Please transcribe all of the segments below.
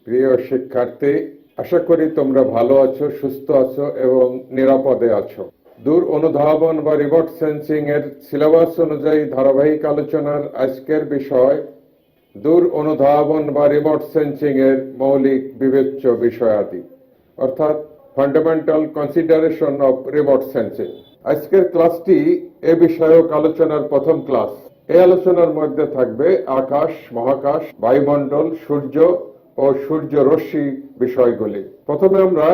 প্রিয় শিক্ষার্থী, আশা করি তোমরা ভালো আছো, সুস্থ আছো এবং নিরাপদে আছো। দূর অনুধাবন বা রিমোট সেন্সিং এর সিলেবাস অনুযায়ী ধারাবাহিক আলোচনার আজকের বিষয় দূর অনুধাবন বা রিমোট সেন্সিং এর মৌলিক বিবেচ্য বিষয়াদি, অর্থাৎ fundamental consideration of remote sensing. আজকের ক্লাসটি এ বিষয়ক আলোচনার প্রথম ক্লাস। এই আলোচনার মধ্যে থাকবে আকাশ, মহাকাশ, বায়ুমণ্ডল, সূর্য ও সূর্য রশ্মি বিষয়গুলি। প্রথমে আমরা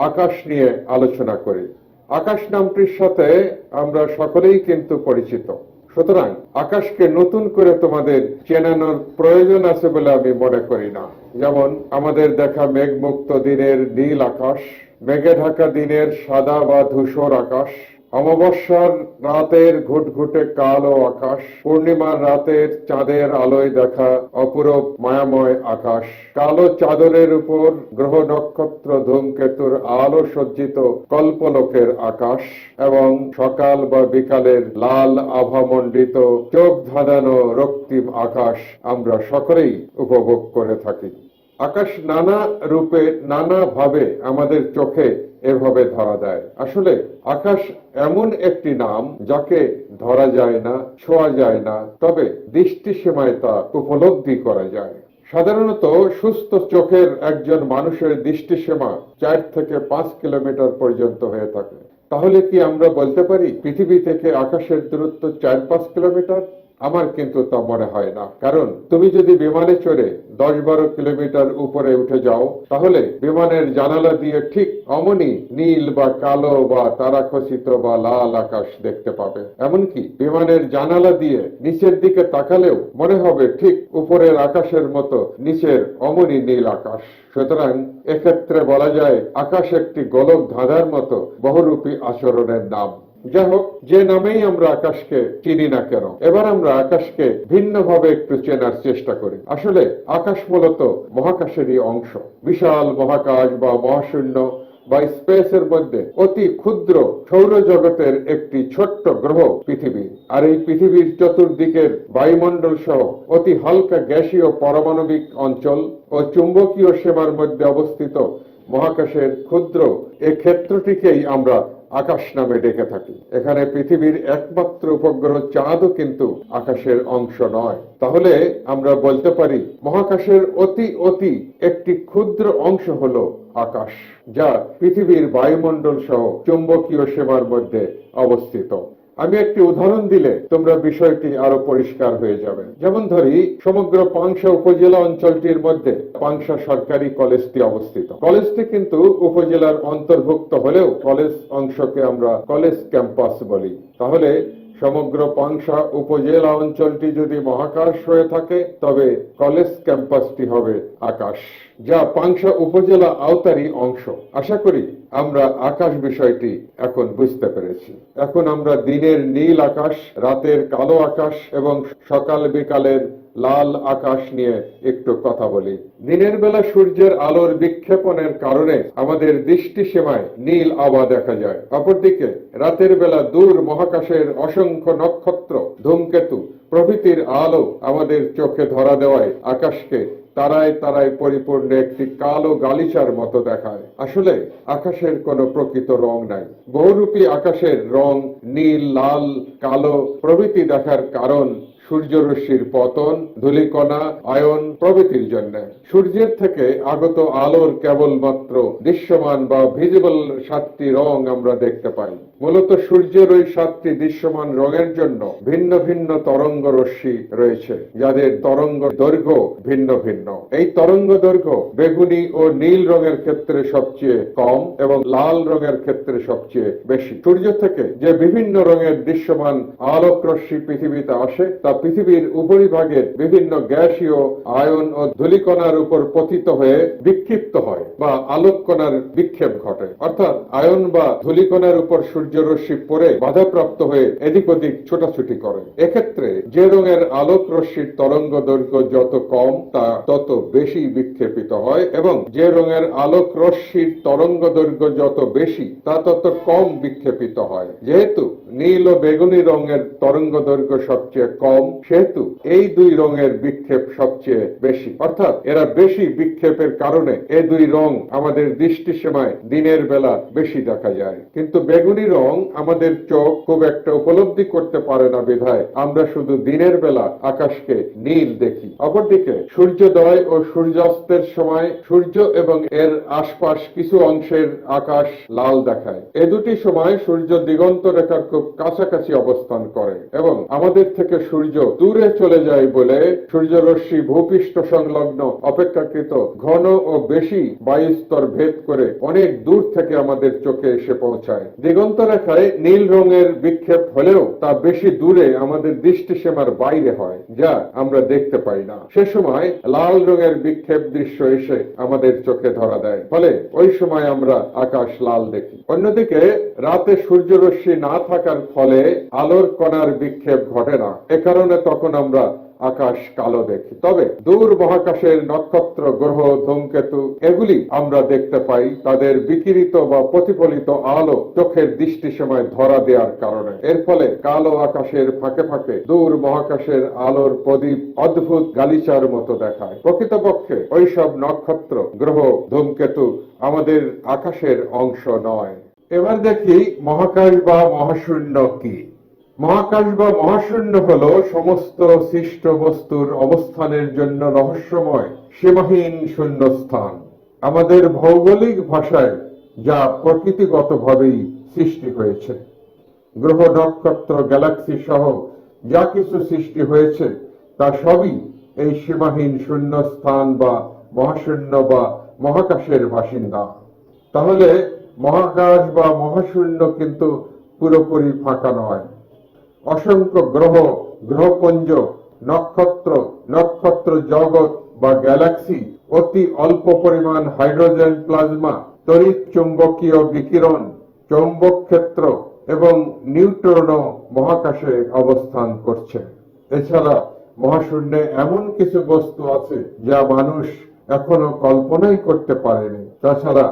আকাশ নিয়ে আলোচনা করি। আকাশ নামটির সাথে আমরা সকলেই কিন্তু পরিচিত, সুতরাং আকাশকে নতুন করে তোমাদের চেনানোর প্রয়োজন আছে বলে আমি মনে করি না। যেমন আমাদের দেখা মেঘমুক্ত দিনের নীল আকাশ, মেঘে ঢাকা দিনের সাদা বা ধূসর আকাশ, অমাবস্যার রাতের ঘুটঘুটে কালো আকাশ, পূর্ণিমার রাতের চাঁদের আলোয় দেখা অপূরব মায়াময় আকাশ, কালো চাদরের উপর গ্রহ নক্ষত্র ধূমকেতুর আলো সজ্জিত কল্পলোকের আকাশ এবং সকাল বা বিকালের লাল আভামণ্ডিত চোখ ধাঁধানো রক্তিম আকাশ আমরা সকলেই উপভোগ করে থাকি। আকাশ নানা রূপে নানা ভাবে আমাদের চোখে এভাবে ধরা দেয়। আসলে আকাশ এমন একটি নাম যাকে ধরা যায় না, ছোঁয়া যায় না, তবে দৃষ্টি সীমায় তা উপলব্ধি করা যায়। সাধারণত সুস্থ চোখের একজন মানুষের দৃষ্টিসীমা 4 থেকে 5 কিলোমিটার পর্যন্ত হয়ে থাকে। তাহলে কি আমরা বলতে পারি পৃথিবী থেকে আকাশের দূরত্ব 4-5 কিলোমিটার? আমার কিন্তু তা মনে হয় না। কারণ তুমি যদি বিমানে চড়ে 10-12 কিলোমিটার উপরে উঠে যাও, তাহলে বিমানের জানালা দিয়ে ঠিক অমনি নীল বা কালো বা তারাখচিত বা লাল আকাশ দেখতে পাবে। এমনকি বিমানের জানালা দিয়ে নিচের দিকে তাকালেও মনে হবে ঠিক উপরের আকাশের মতো নিচের অমনি নীল আকাশ। সুতরাং এক্ষেত্রে বলা যায় আকাশ একটি গোলক ধাঁধার মতো বহুরূপী আচরণের নাম। যাই হোক, যে নামেই আমরা আকাশকে চিনি না কেন, এবার আমরা আকাশকে ভিন্নভাবে একটু চেনার চেষ্টা করি। আসলে আকাশ মূলত মহাকাশেরই অংশ। বিশাল মহাকাশ বা মহাশূন্য বা স্পেসের মধ্যে অতি ক্ষুদ্র সৌরজগতের একটি ছোট্ট গ্রহ পৃথিবী। আর এই পৃথিবীর চতুর্দিকের বায়ুমণ্ডল সহ অতি হালকা গ্যাসীয় পারমাণবিক অঞ্চল ও চুম্বকীয় সীমার মধ্যে অবস্থিত মহাকাশের ক্ষুদ্র এই ক্ষেত্রটিকেই আমরা আকাশ নামে ডেকে থাকি। এখানে পৃথিবীর একমাত্র উপগ্রহ চাঁদও কিন্তু আকাশের অংশ নয়। তাহলে আমরা বলতে পারি মহাকাশের অতি অতি একটি ক্ষুদ্র অংশ হলো আকাশ, যা পৃথিবীর বায়ুমণ্ডল সহ চুম্বকীয় সীমার মধ্যে অবস্থিত। আমি একটি উদাহরণ দিলে তোমরা বিষয়টি আরো পরিষ্কার হয়ে যাবে। যেমন ধরি, সমগ্র পাংশা উপজেলা অঞ্চলটির মধ্যে পাংশা সরকারি কলেজটি অবস্থিত। কলেজটি কিন্তু উপজেলার অন্তর্ভুক্ত হলেও কলেজ অংশকে আমরা কলেজ ক্যাম্পাস বলি। তাহলে সমগ্র পাংশা উপজেলা অঞ্চলটি যদি মহাকাশ হয়ে থাকে, তবে কলেজ ক্যাম্পাসটি হবে আকাশ, যা পাংশা উপজেলা আওতারই অংশ। আশা করি আমরা আকাশ বিষয়টি এখন বুঝতে পেরেছি। এখন আমরা দিনের নীল আকাশ, রাতের কালো আকাশ এবং সকাল বিকালের লাল আকাশ নিয়ে একটু কথা বলি। দিনের বেলা সূর্যের আলোর বিক্ষেপণের কারণে আমাদের দৃষ্টি সীমায় নীল আভা দেখা যায়। অপরদিকে রাতের বেলা দূর মহাকাশের অসংখ্য নক্ষত্র, ধূমকেতু প্রভৃতির আলো আমাদের চোখে ধরা দেওয়ায় আকাশকে তারায় তারায় পরিপূর্ণ একটি কালো গালিচার মতো দেখায়। আসলে আকাশের কোনো প্রকৃত রং নাই। বহুরূপী আকাশের রং নীল, লাল, কালো প্রভৃতি দেখার কারণ সূর্যরশ্মির পতন, ধূলিকণা, আয়ন প্রভৃতির জন্য। সূর্যের থেকে আগত আলোর কেবলমাত্র দৃশ্যমান বা ভিজিবল 7টি রং আমরা দেখতে পাই। মূলত সূর্যের ওই 7টি দৃশ্যমান রঙের জন্য ভিন্ন ভিন্ন তরঙ্গ রশ্মি রয়েছে, যাদের তরঙ্গ দৈর্ঘ্য ভিন্ন ভিন্ন। এই তরঙ্গ দৈর্ঘ্য বেগুনি ও নীল রঙের ক্ষেত্রে সবচেয়ে কম এবং লাল রঙের ক্ষেত্রে সবচেয়ে বেশি। সূর্য থেকে যে বিভিন্ন রঙের দৃশ্যমান আলোক রশ্মি পৃথিবীতে আসে তা পৃথিবীর উপরিভাগের বিভিন্ন গ্যাসীয় আয়ন ও ধূলিকণার উপর পতিত হয়ে বিক্ষিপ্ত হয় বা আলোক কণার বিক্ষেপ ঘটে। অর্থাৎ আয়ন বা ধূলিকণার উপর সূর্যরশ্মি পড়ে বাধাপ্রাপ্ত হয়ে এদিক ওদিক ছোটাছুটি করে। এক্ষেত্রে যে রঙের আলোক রশ্মির তরঙ্গ দৈর্ঘ্য যত কম তা তত বেশি বিক্ষেপিত হয় এবং যে রঙের আলোক রশ্মির তরঙ্গ দৈর্ঘ্য যত বেশি তা তত কম বিক্ষেপিত হয়। যেহেতু নীল ও বেগুনি রঙের তরঙ্গ দৈর্ঘ্য সবচেয়ে কম, সেহেতু এই দুই রঙের বিক্ষেপ সবচেয়ে বেশি। অর্থাৎ এরা বেশি বিক্ষেপের কারণে এই দুই রং আমাদের দৃষ্টিসীমায় দিনের বেলা বেশি দেখা যায়। কিন্তু বেগুনি রং আমাদের চোখ খুব একটা উপলব্ধি করতে পারে না বিধায় আমরা শুধু দিনের বেলা আকাশকে নীল দেখি। অপরদিকে সূর্যোদয় ও সূর্যাস্তের সময় সূর্য এবং এর আশপাশ কিছু অংশের আকাশ লাল দেখায়। এ দুটি সময় সূর্য দিগন্ত রেখার খুব কাছাকাছি অবস্থান করে এবং আমাদের থেকে সূর্য দূরে চলে যায় বলে সূর্যরশ্মি ভূপৃষ্ঠ সংলগ্ন অপেক্ষাকৃত ঘন ও বেশি বায়ুস্তর ভেদ করে অনেক দূর থেকে আমাদের চোখে এসে পৌঁছায়। দিগন্ত রেখায় নীল রঙের বিক্ষেপ হলেও তা বেশি দূরে আমাদের দৃষ্টিসীমার বাইরে হয়, যা আমরা দেখতে পাই না। সে সময় লাল রঙের বিক্ষেপ দৃশ্য এসে আমাদের চোখে ধরা দেয়, ফলে ওই সময় আমরা আকাশ লাল দেখি। অন্যদিকে রাতে সূর্যরশ্মি না থাকার ফলে আলোর কণার বিক্ষেপ ঘটে না, এ কারণে তখন আমরা আকাশ কালো দেখি। তবে দূর মহাকাশের নক্ষত্র, গ্রহ, ধূমকেতু এগুলি আমরা দেখতে পাই তাদের বিকিরিত বা প্রতিফলিত আলো চোখের দৃষ্টিসীমায় ধরা দেওয়ার কারণে। এর ফলে কালো আকাশের ফাঁকে ফাঁকে দূর মহাকাশের আলোর প্রদীপ অদ্ভুত গালিচার মতো দেখায়। প্রকৃতপক্ষে ওইসব নক্ষত্র, গ্রহ, ধূমকেতু আমাদের আকাশের অংশ নয়। এবার দেখি মহাকাশ বা মহাশূন্য কি। মহাকাশ বা মহাশূন্য হল সমস্ত সৃষ্ট বস্তুর অবস্থানের জন্য রহস্যময় সীমাহীন শূন্যস্থান। আমাদের ভৌগোলিক ভাষায় যা প্রকৃতিগতভাবেই সৃষ্টি হয়েছে। গ্রহ, নক্ষত্র, গ্যালাক্সি সহ যা কিছু সৃষ্টি হয়েছে তা সবই এই সীমাহীন শূন্যস্থান বা মহাশূন্য বা মহাকাশের বাসিন্দা। তাহলে মহাকাশ বা মহাশূন্য কিন্তু পুরোপুরি ফাঁকা নয়। অসংখ্য গ্রহ, গ্রহপুঞ্জ, নক্ষত্র, নক্ষত্র জগৎ বা গ্যালাক্সি, অতি অল্প পরিমাণ হাইড্রোজেন প্লাজমা, তড়িৎ চুম্বকীয় বিকিরণ, চৌম্বক ক্ষেত্র এবং নিউট্রনও মহাকাশে অবস্থান করছে। এছাড়া মহাশূন্যে এমন কিছু বস্তু আছে যা মানুষ এখনো কল্পনাই করতে পারেনি। তাছাড়া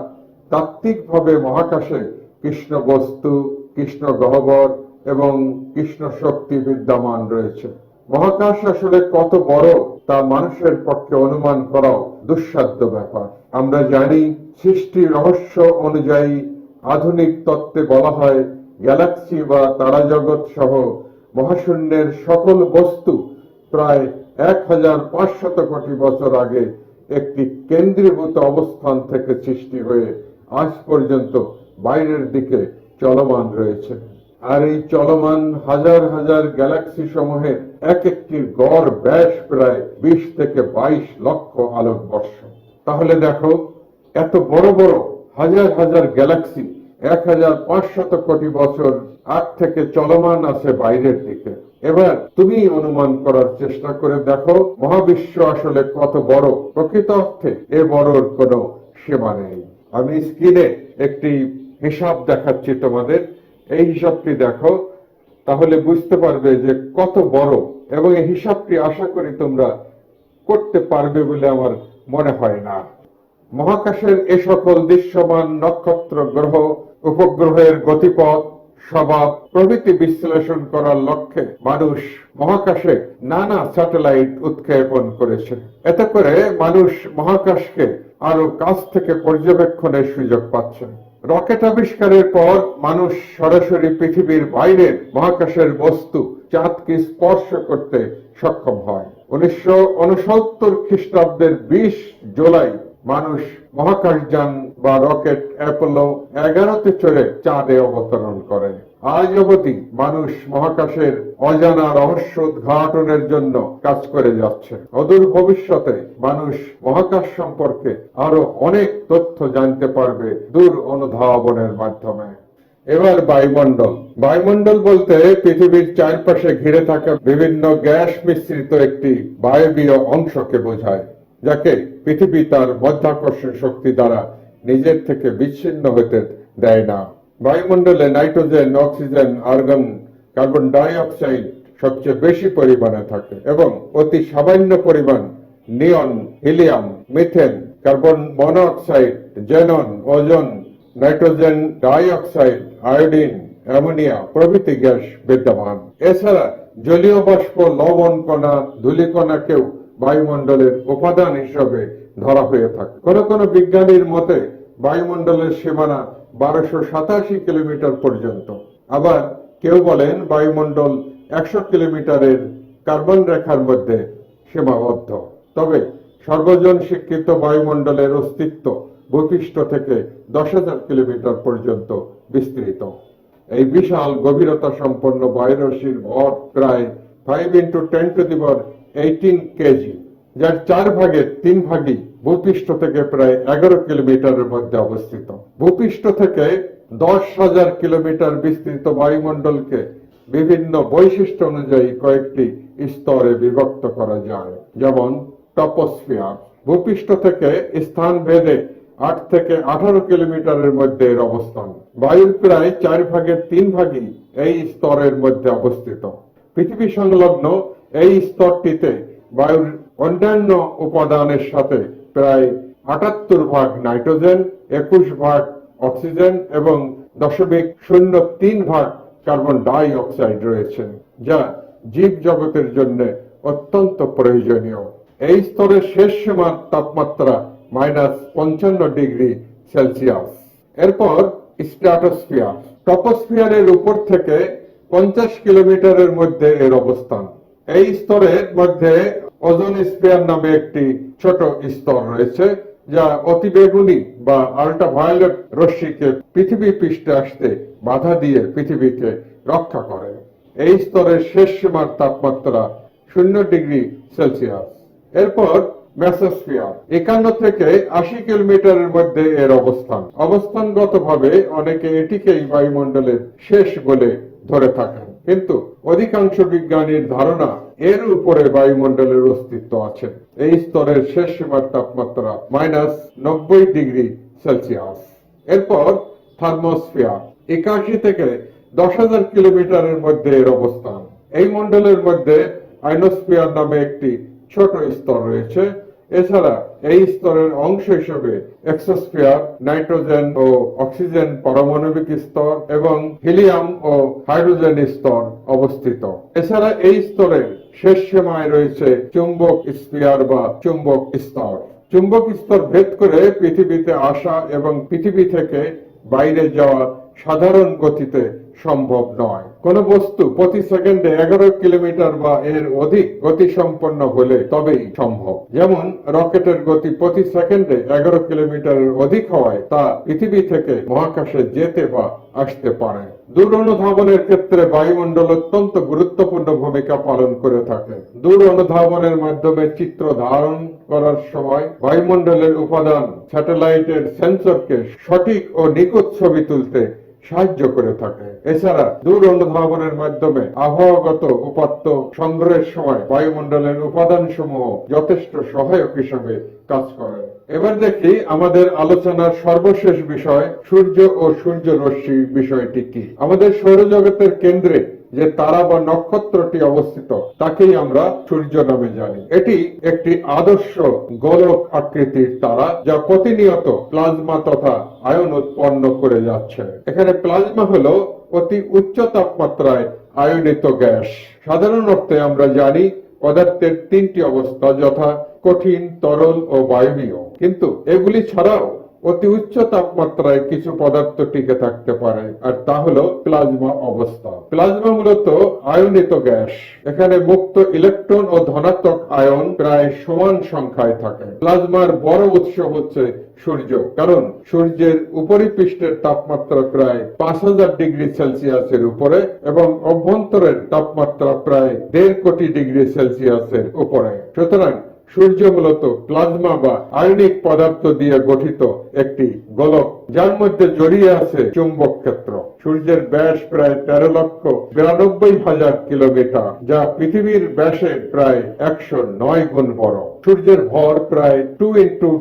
তাত্ত্বিকভাবে মহাকাশে কৃষ্ণ বস্তু, কৃষ্ণ গহ্বর এবং কৃষ্ণ শক্তি বিদ্যমান রয়েছে। মহাকাশ আসলে কত বড় তা মানুষের পক্ষে অনুমান করাও দুঃসাধ্য ব্যাপার। আমরা জানি সৃষ্টি রহস্য অনুযায়ী আধুনিক তত্ত্বে বলা হয় গ্যালাক্সি বা তারাজগৎ সহ মহাশূন্যের সকল বস্তু প্রায় 1500 কোটি বছর আগে একটি কেন্দ্রীভূত অবস্থান থেকে সৃষ্টি হয়ে আজ পর্যন্ত বাইরের দিকে চলমান রয়েছে। আর এই চলমান হাজার হাজার গ্যালাক্সি সমূহের এক একটির গড় ব্যাস প্রায় 20 থেকে 22 লক্ষ আলোকবর্ষ। তাহলে দেখো, এত বড় বড় হাজার হাজার গ্যালাক্সি 1500 কোটি বছর আগ থেকে চলমান আছে বাইরের দিকে। এবার তুমি অনুমান করার চেষ্টা করে দেখো মহাবিশ্ব আসলে কত বড়। প্রকৃত অর্থে এ বড়র কোনো সীমা নেই। আমি স্ক্রিনে একটি হিসাব দেখাচ্ছি তোমাদের, এই হিসাবটি দেখো, তাহলে বুঝতে পারবে যে কত বড়, এবং এই হিসাবটি আশা করি তোমরা করতে পারবে বলে আমার মনে হয় না। মহাকাশের এ সকল দৃশ্যমান নক্ষত্র, গ্রহ, উপগ্রহের গতিপথ, স্বভাব প্রভৃতি বিশ্লেষণ করার লক্ষ্যে মানুষ মহাকাশে নানা স্যাটেলাইট উৎক্ষেপণ করেছে। এতে করে মানুষ মহাকাশকে আরো কাছ থেকে পর্যবেক্ষণের সুযোগ পাচ্ছে। রকেট আবিষ্কারের পর মানুষ সরাসরি পৃথিবীর বাইরের মহাকাশের বস্তু চাঁদকে স্পর্শ করতে সক্ষম হয়। 1969 খ্রিস্টাব্দের 20 জুলাই মানুষ মহাকাশযান বা রকেট অ্যাপোলো 11-তে চড়ে চাঁদে অবতরণ করে। আজ অবধি মানুষ মহাকাশের অজানা রহস্য উদ্ঘাটনের জন্য কাজ করে যাচ্ছে। অদূর ভবিষ্যতে মানুষ মহাকাশ সম্পর্কে আরো অনেক তথ্য জানতে পারবে দূর অনুধাবনের মাধ্যমে। এবার বায়ুমণ্ডল। বায়ুমণ্ডল বলতে পৃথিবীর চারপাশে ঘিরে থাকা বিভিন্ন গ্যাস মিশ্রিত একটি বায়বীয় অংশকে বোঝায়, যাকে পৃথিবী তার মাধ্যাকর্ষণ শক্তি দ্বারা নিজের থেকে বিচ্ছিন্ন হতে দেয় না। বায়ুমণ্ডলে nitrogen, oxygen, argon, carbon dioxide সবচেয়ে বেশি পরিমাণে থাকে এবং অতি সামান্য পরিমাণ neon, helium, methane, carbon monoxide, xenon, ozone, nitrogen dioxide, iodine, ammonia প্রভৃতি গ্যাস বিদ্যমান। এছাড়া জলীয় বাষ্প, লবণ কণা, ধূলিকণাকেও বায়ুমণ্ডলের উপাদান হিসেবে ধরা হয়ে থাকে। কোন কোন বিজ্ঞানীর মতে বায়ুমণ্ডলের সীমানা 1287 কিলোমিটার পর্যন্ত। আবার কেউ বলেন বায়ুমণ্ডল 100 কিলোমিটারের কার্বন রেখার মধ্যে সীমাবদ্ধ। তবে সর্বজন স্বীকৃত বায়ুমণ্ডলের অস্তিত্ব ভূপৃষ্ঠ থেকে 10,000 কিলোমিটার পর্যন্ত বিস্তৃত। এই বিশাল গভীরতা সম্পন্ন বায়ুরাশির ভর প্রায় 5 × 10⁻18 কেজি, যার 4 ভাগের 3 ভাগই ভূপৃষ্ঠ থেকে প্রায় 11 কিলোমিটারের মধ্যে অবস্থিত। ভূপৃষ্ঠ থেকে 10,000 কিলোমিটার বিস্তৃত বায়ুমণ্ডলকে বিভিন্ন বৈশিষ্ট্য অনুযায়ী কয়েকটি স্তরে বিভক্ত করা যায়, যেমন টপোস্ফিয়ার। ভূপৃষ্ঠ থেকে স্থান ভেদে 8 থেকে 18 কিলোমিটারের মধ্যে এর অবস্থান। বায়ুর প্রায় 4 ভাগের 3 ভাগই এই স্তরের মধ্যে অবস্থিত। পৃথিবী সংলগ্ন এই স্তরটিতে বায়ুর অন্যান্য উপাদানের সাথে প্রায় 78 ভাগ নাইট্রোজেন, 21 ভাগ অক্সিজেন এবং 0.03 ভাগ কার্বন ডাই অক্সাইড রয়েছে, যা জীব জগতের জন্য অত্যন্ত প্রয়োজনীয়। এই স্তরের শেষ সীমার তাপমাত্রা -55 ডিগ্রি সেলসিয়াস। এরপর স্ট্র্যাটোস্ফিয়ার। টপোস্ফিয়ারের উপর থেকে 50 কিলোমিটারের মধ্যে এর অবস্থান। এই স্তরের মধ্যে ওজোনস্ফিয়ার নামে একটি ছোট স্তর রয়েছে, যা অতিবেগুনি বা আল্ট্রাভায়োলেট রশ্মিকে পৃথিবী পৃষ্ঠে আসতে বাধা দিয়ে পৃথিবীকে রক্ষা করে। এই স্তরের শেষ সীমার তাপমাত্রা 0 ডিগ্রি সেলসিয়াস। এরপর মেসোস্ফিয়ার। 51 থেকে 80 কিলোমিটারের মধ্যে এর অবস্থান। অবস্থানগতভাবে অনেকে এটিকেই বায়ুমণ্ডলের শেষ বলে ধরে থাকেন, কিন্তু অধিকাংশ বিজ্ঞানীর ধারণা এর উপরে বায়ুমণ্ডলের অস্তিত্ব আছে। এই স্তরের শেষ সীমার তাপমাত্রা -90 ডিগ্রি সেলসিয়াস। এরপর থার্মোস্ফিয়ার। 81 থেকে 10,000 কিলোমিটারের মধ্যে এর অবস্থান। এই মণ্ডলের মধ্যে আয়নোস্ফিয়ার নামে একটি ছোট স্তর রয়েছে। এছাড়া এই স্তরের অংশ হিসেবে এক্সোস্ফিয়ার, নাইট্রোজেন ও অক্সিজেন পারমাণবিক স্তর এবং হিলিয়াম ও হাইড্রোজেন স্তর অবস্থিত। এছাড়া এই স্তরের শেষ সীমায় রয়েছে চুম্বক স্ফিয়ার বা চুম্বক স্তর। চুম্বক স্তর ভেদ করে পৃথিবীতে আসা এবং পৃথিবী থেকে বাইরে যাওয়া সাধারণ গতিতে সম্ভব নয়। কোন বস্তু প্রতি সেকেন্ডে 11 কিলোমিটার বা এর অধিক গতি সম্পন্ন হলে তবেই সম্ভব। যেমন রকেটের গতি প্রতি সেকেন্ডে 11 কিলোমিটারের অধিক হওয়ায় তা পৃথিবী থেকে মহাকাশে যেতে বা আসতে পারে। দূর অনুধাবনের ক্ষেত্রে বায়ুমণ্ডল অত্যন্ত গুরুত্বপূর্ণ ভূমিকা পালন করে থাকে। দূর অনুধাবনের মাধ্যমে চিত্র ধারণ করার সময় বায়ুমণ্ডলের উপাদান স্যাটেলাইটের সেন্সরকে সঠিক ও নিখুঁত ছবি তুলতে সাহায্য করে থাকে। এছাড়া দূর অনুধাবনের মাধ্যমে আবহাওয়াগত উপাত্ত সংগ্রহের সময় বায়ুমণ্ডলের উপাদান সমূহ যথেষ্ট সহায়ক হিসেবে কাজ করে। এবার দেখি আমাদের আলোচনার সর্বশেষ বিষয় সূর্য ও সূর্য রশ্মি বিষয়টি কি। আমাদের সৌরজগতের কেন্দ্রে যে তারা বা নক্ষত্রটি অবস্থিত তাকেই আমরা সূর্য নামে জানি। এটি একটি আদর্শ গোলক আকৃতির তারা, যা প্রতিনিয়ত প্লাজমা তথা আয়ন উৎপন্ন করে যাচ্ছে। এখানে প্লাজমা হলো অতি উচ্চ তাপমাত্রায় আয়নিত গ্যাস। সাধারণ অর্থে আমরা জানি পদার্থের 3টি অবস্থা, যথা কঠিন, তরল ও বায়বীয়। কিন্তু এগুলি ছাড়াও অতি উচ্চ তাপমাত্রায় কিছু পদার্থ টিকে থাকতে পারে, আর তা হলো প্লাজমা অবস্থা। প্লাজমা মূলত আয়নিত গ্যাস। এখানে মুক্ত ইলেকট্রন ও ধনাত্মক আয়ন প্রায় সমান সংখ্যায় থাকে। প্লাজমার বড় উৎস হচ্ছে সূর্য, কারণ সূর্যের উপরিপৃষ্ঠের তাপমাত্রা প্রায় 5000 ডিগ্রি সেলসিয়াসের উপরে এবং অভ্যন্তরের তাপমাত্রা প্রায় 1.5 কোটি ডিগ্রি সেলসিয়াসের উপরে। সুতরাং সূর্য মূলত প্লাজমা বা আয়নিক পদার্থ দিয়ে গঠিত একটি গোলক, যার মধ্যে জড়িয়ে আছে চুম্বক ক্ষেত্র। সূর্যের ব্যাস প্রায় 13,92,000 কিলোমিটার, যা পৃথিবীর ব্যাসের প্রায় 109 গুণ বড়। সূর্যের ভর প্রায় 2 ×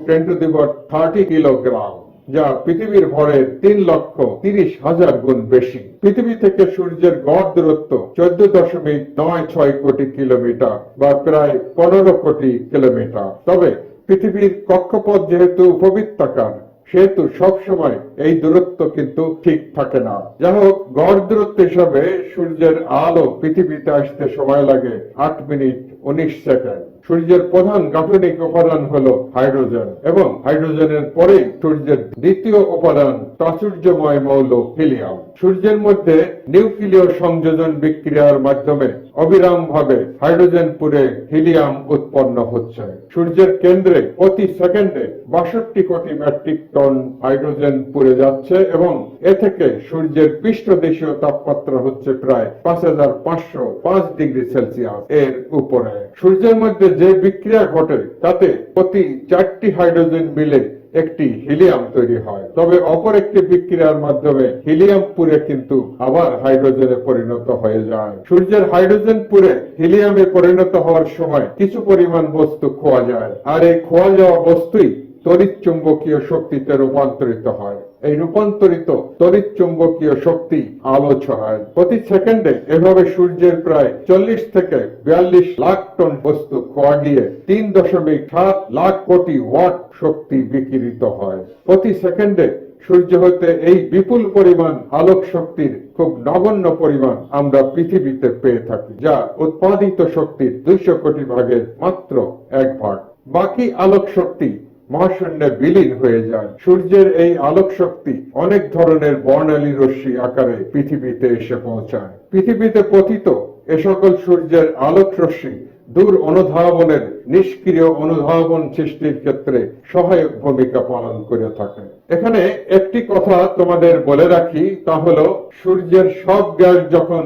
10⁻30 কিলোগ্রাম, যা পৃথিবীর ভরের 3,30,000 গুণ বেশি। পৃথিবী থেকে সূর্যের গড় দূরত্ব 14.96 কোটি কিলোমিটার বা প্রায় 15 কোটি কিলোমিটার। তবে পৃথিবীর কক্ষপথ যেহেতু উপবৃত্তাকার, সেহেতু সবসময় এই দূরত্ব কিন্তু ঠিক থাকে না। যাই হোক, গড় দূরত্ব হিসাবে সূর্যের আলো পৃথিবীতে আসতে সময় লাগে 8 মিনিট 19 সেকেন্ড। সূর্যের প্রধান গাঠনিক উপাদান হলো হাইড্রোজেন, এবং হাইড্রোজেনের পরে সূর্যের দ্বিতীয় উপাদান প্রাচুর্যময় মৌল হিলিয়াম। সূর্যের মধ্যে নিউক্লিয় সংযোজন বিক্রিয়ার মাধ্যমে অবিরামভাবে হাইড্রোজেন পুড়ে হিলিয়াম উৎপন্ন হচ্ছে। সূর্যের কেন্দ্রে প্রতি সেকেন্ডে 62 কোটি মেট্রিক টন হাইড্রোজেন পুড়ে যাচ্ছে, এবং এ থেকে সূর্যের পৃষ্ঠদেশীয় তাপমাত্রা হচ্ছে প্রায় 5505 ডিগ্রি সেলসিয়াস এর উপরে। সূর্যের মধ্যে যে বিক্রিয়া ঘটে তাতে প্রতি 4টি হাইড্রোজেন মিলে একটি হিলিয়াম তৈরি হয়। তবে অপর একটি বিক্রিয়ার মাধ্যমে হিলিয়াম পুড়ে কিন্তু আবার হাইড্রোজেনে পরিণত হয়ে যায়। সূর্যের হাইড্রোজেন পুড়ে হিলিয়ামে পরিণত হওয়ার সময় কিছু পরিমাণ বস্তু খোয়া যায়, আর এই খোয়া যাওয়া বস্তুই তড়িৎ চুম্বকীয় শক্তিতে রূপান্তরিত হয়। এই রূপান্তরিত তড়িৎ চুম্বকীয় শক্তি আলো ছড়ায়। প্রতি সেকেন্ডে এভাবে সূর্যের প্রায় 40 থেকে 42 লাখ টন বস্তু খোয়া গিয়ে 3.7 লাখ কোটি ওয়াট শক্তি বিকিরিত হয়। প্রতি সেকেন্ডে সূর্য হতে এই বিপুল পরিমাণ আলোক শক্তির খুব নগণ্য পরিমাণ আমরা পৃথিবীতে পেয়ে থাকি, যা উৎপাদিত শক্তির 200 কোটি ভাগের মাত্র 1 ভাগ। বাকি আলোক শক্তি মহাশূন্যে বিলীন হয়ে যায়। সূর্যের এই আলোক শক্তি অনেক ধরনের বর্ণালী রশ্মি আকারে পৃথিবীতে এসে পৌঁছায়। পৃথিবীতে পতিত এ সকল সূর্যের আলোক রশ্মি দূর অনুধাবনের নিষ্ক্রিয় অনুধাবন সৃষ্টির ক্ষেত্রে সহায়ক ভূমিকা পালন করে থাকে। এখানে একটি কথা তোমাদের বলে রাখি, তা হলো সূর্যের সব গ্যাস যখন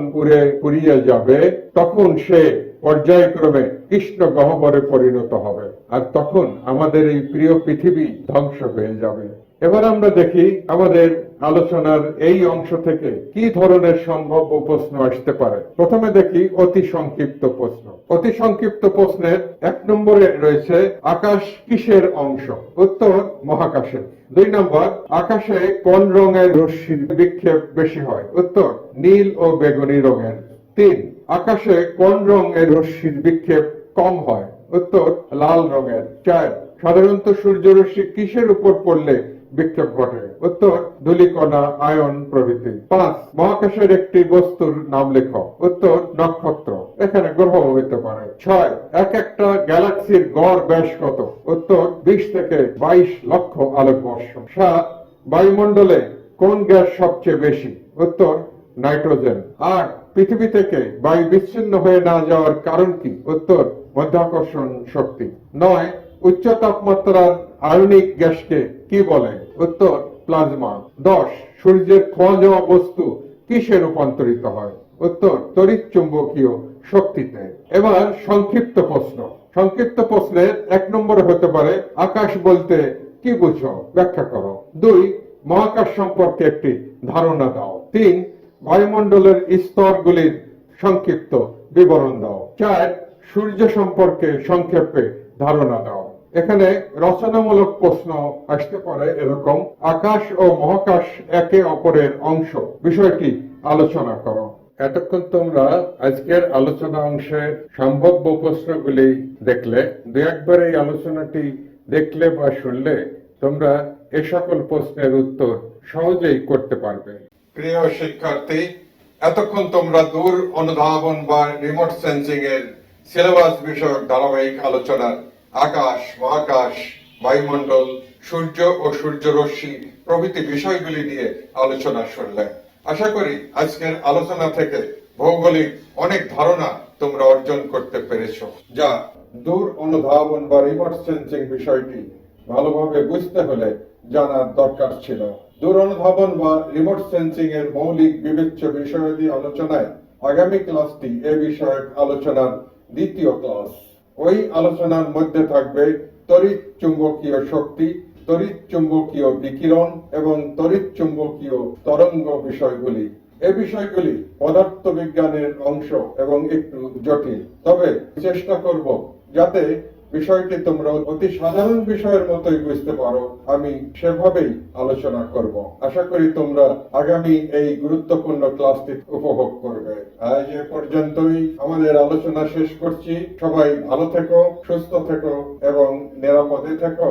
পুড়িয়ে যাবে, তখন সে পর্যায়ক্রমে কৃষ্ণ গহ্বরে পরিণত হবে, আর তখন আমাদের এই প্রিয় পৃথিবী ধ্বংস হয়ে যাবে। এবার আমরা দেখি আমাদের আলোচনার এই অংশ থেকে কি ধরনের সম্ভাব্য প্রশ্ন আসতে পারে। প্রথমে দেখি অতি সংক্ষিপ্ত প্রশ্ন। অতি সংক্ষিপ্ত প্রশ্নের 1 নম্বরে রয়েছে আকাশ কিসের অংশ? উত্তর মহাকাশের। 2 নম্বর, আকাশে কোন রঙের রশ্মির বিক্ষেপ বেশি হয়? উত্তর নীল ও বেগুনি রঙের। 3, আকাশে কোন রঙের রশ্মির বিক্ষেপ কম হয়? উত্তর লাল রঙের। 4, সাধারণত সূর্যরশ্মি কিসের উপর পড়লে বিক্ষেপ ঘটে? উত্তর ধূলিকণা, আয়ন প্রভৃতি। 5, মহাকাশের একটি বস্তুর নাম লেখো। উত্তর নক্ষত্র। এখানে গ্রহ হতে পারে। 6, এক একটা গ্যালাক্সির গড় ব্যাস কত? উত্তর 20 থেকে 22 লক্ষ আলোকবর্ষ। 7, বায়ুমণ্ডলে কোন গ্যাস সবচেয়ে বেশি? উত্তর নাইট্রোজেন। 8, পৃথিবী থেকে বায়ু বিচ্ছিন্ন হয়ে না যাওয়ার কারণ কি? উত্তর মাধ্যাকর্ষণ শক্তি। 9, উচ্চ তাপমাত্রার আয়নিক গ্যাসকে কি বলে? উত্তর প্লাজমা। 10, সূর্যের খোয়া যাওয়া বস্তু কিসে রূপান্তরিত হয়? উত্তর তড়িৎ চুম্বকীয় শক্তিতে। এবার সংক্ষিপ্ত প্রশ্ন। সংক্ষিপ্ত প্রশ্নের 1 নম্বরে হতে পারে আকাশ বলতে কি বুঝো? ব্যাখ্যা করো। 2, মহাকাশ সম্পর্কে একটি ধারণা দাও। 3, বায়ুমণ্ডলের স্তরগুলির সংক্ষিপ্ত বিবরণ দাও। 4, সূর্য সম্পর্কে সংক্ষেপে ধারণা দাও। এখানে রচনামূলক প্রশ্ন আসতে পারে এরকম, আকাশ ও মহাকাশ একে অপরের অংশ, বিষয়টি আলোচনা করো। এতক্ষণ তোমরা আজকের আলোচনা অংশে সম্ভাব্য প্রশ্নগুলি দেখলে। 2-1 এই আলোচনাটি দেখলে বা শুনলে তোমরা এ সকল প্রশ্নের উত্তর সহজেই করতে পারবে। প্রিয় শিক্ষার্থী, এতক্ষণ তোমরা দূর অনুধাবন বা রিমোট সেন্সিং এর সিলেবাস বিষয়ক ধারাবাহিক আলোচনার আকাশ, মহাকাশ, বায়ুমণ্ডল, সূর্য ও সূর্যরশ্মি প্রভৃতি বিষয়গুলি নিয়ে আলোচনা শুনলেন। আশা করি আজকের আলোচনা থেকে ভৌগোলিক অনেক ধারণা তোমরা অর্জন করতে পেরেছো, যা দূর অনুধাবন বা রিমোট সেন্সিং বিষয়টি ভালোভাবে বুঝতে হলে জানার দরকার ছিল। দূর অনুধাবন বা রিমোট সেন্সিং এর মৌলিক বিবেচ্য বিষয়াদি আলোচনায় আগামী ক্লাসটি এ বিষয়ক আলোচনার দ্বিতীয় ক্লাস। ওই আলোচনার মধ্যে থাকবে তড়িৎ চুম্বকীয় শক্তি, তড়িৎ চুম্বকীয় বিকিরণ এবং তড়িৎ চুম্বকীয় তরঙ্গ বিষয়গুলি। এই বিষয়গুলি পদার্থবিজ্ঞানের অংশ এবং একটু জটিল, তবে চেষ্টা করব যাতে বিষয়টি তোমরা অতি সাধারণ বিষয়ের মতোই বুঝতে পারো। আমি সেভাবেই আলোচনা করব। আশা করি তোমরা আগামী এই গুরুত্বপূর্ণ ক্লাসটি উপভোগ করবে। আজ এ পর্যন্তই আমাদের আলোচনা শেষ করছি। সবাই ভালো থেকো, সুস্থ থেকো এবং নিরাপদে থেকো।